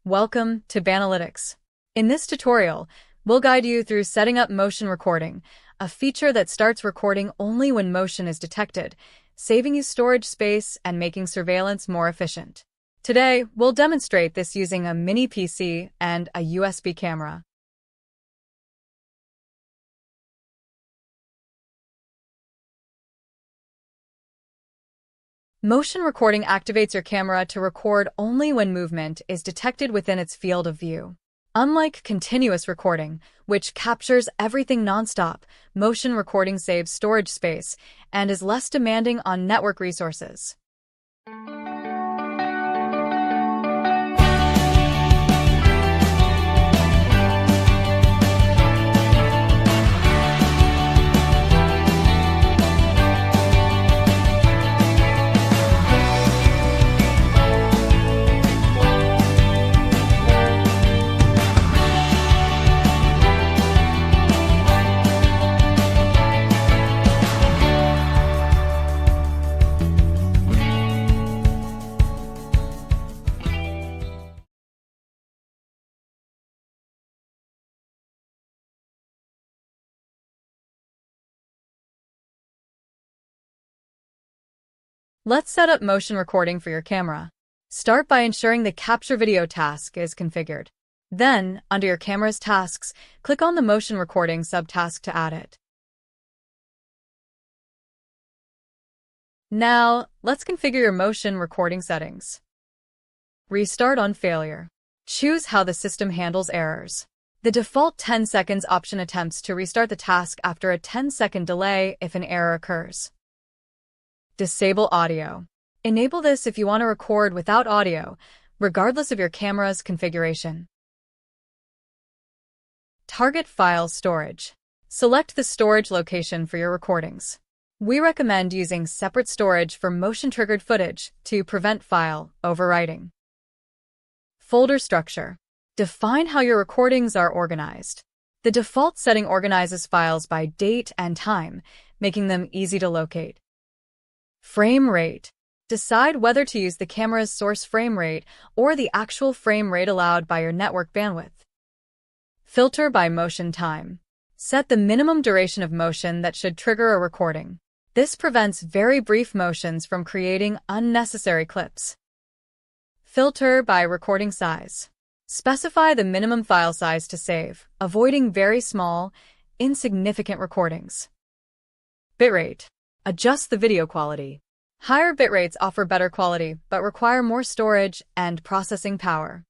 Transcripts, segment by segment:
Welcome to Banalytics. In this tutorial, we'll guide you through setting up motion recording, a feature that starts recording only when motion is detected, saving you storage space and making surveillance more efficient. Today, we'll demonstrate this using a mini PC and a USB camera. Motion recording activates your camera to record only when movement is detected within its field of view. Unlike continuous recording, which captures everything nonstop, motion recording saves storage space and is less demanding on network resources. Let's set up motion recording for your camera. Start by ensuring the Capture Video task is configured. Then, under your camera's tasks, click on the Motion Recording subtask to add it. Now, let's configure your motion recording settings. Restart on failure. Choose how the system handles errors. The default 10 seconds option attempts to restart the task after a 10-second delay if an error occurs. Disable audio. Enable this if you want to record without audio, regardless of your camera's configuration. Target file storage. Select the storage location for your recordings. We recommend using separate storage for motion-triggered footage to prevent file overwriting. Folder structure. Define how your recordings are organized. The default setting organizes files by date and time, making them easy to locate. Frame rate. Decide whether to use the camera's source frame rate or the actual frame rate allowed by your network bandwidth. Filter by motion time. Set the minimum duration of motion that should trigger a recording. This prevents very brief motions from creating unnecessary clips. Filter by recording size. Specify the minimum file size to save, avoiding very small, insignificant recordings. Bitrate. Adjust the video quality. Higher bitrates offer better quality, but require more storage and processing power.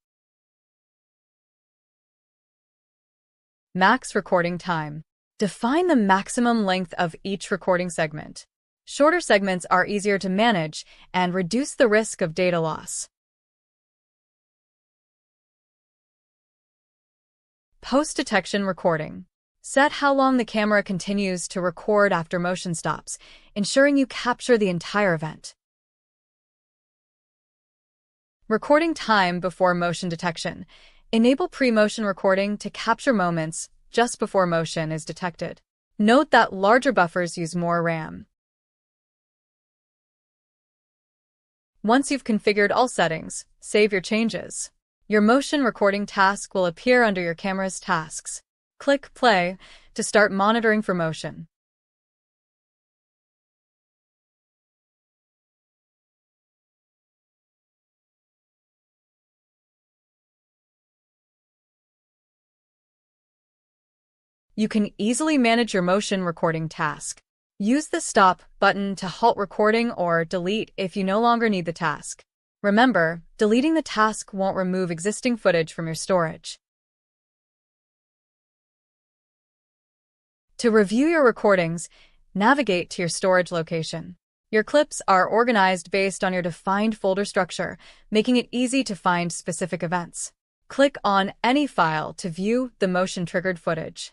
Max recording time. Define the maximum length of each recording segment. Shorter segments are easier to manage and reduce the risk of data loss. Post-detection recording. Set how long the camera continues to record after motion stops, ensuring you capture the entire event. Recording time before motion detection. Enable pre-motion recording to capture moments just before motion is detected. Note that larger buffers use more RAM. Once you've configured all settings, save your changes. Your motion recording task will appear under your camera's tasks. Click Play to start monitoring for motion. You can easily manage your motion recording task. Use the Stop button to halt recording or delete if you no longer need the task. Remember, deleting the task won't remove existing footage from your storage. To review your recordings, navigate to your storage location. Your clips are organized based on your defined folder structure, making it easy to find specific events. Click on any file to view the motion-triggered footage.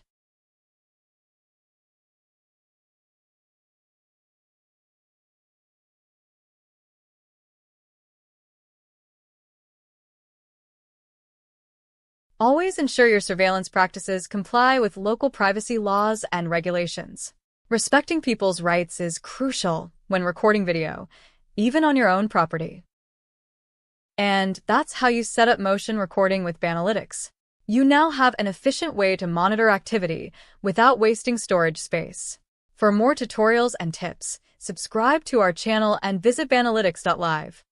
Always ensure your surveillance practices comply with local privacy laws and regulations. Respecting people's rights is crucial when recording video, even on your own property. And that's how you set up motion recording with Banalytics. You now have an efficient way to monitor activity without wasting storage space. For more tutorials and tips, subscribe to our channel and visit Banalytics.live.